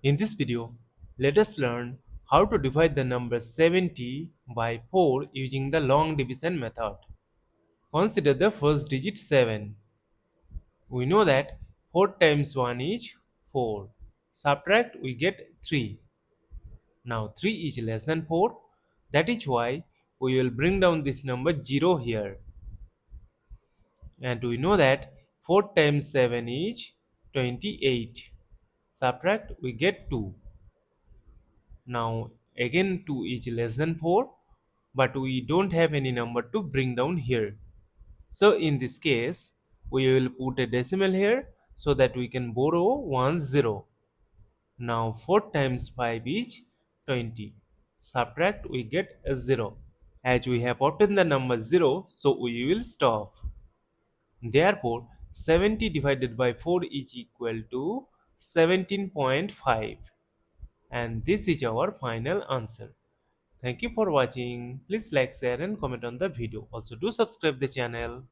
In this video, let us learn how to divide the number 70 by 4 using the long division method. Consider the first digit 7. We know that 4 times 1 is 4. Subtract, we get 3. Now 3 is less than 4. That is why we will bring down this number 0 here. And we know that 4 times 7 is 28. Subtract, we get 2. Now again 2 is less than 4, but we don't have any number to bring down here. So in this case, we will put a decimal here so that we can borrow 1 0. Now 4 times 5 is 20. Subtract, we get a 0. As we have obtained the number 0, so we will stop. Therefore, 70 divided by 4 is equal to 17.5. And this is our final answer. Thank you for watching. Please like, share and comment on the video. Also do subscribe the channel.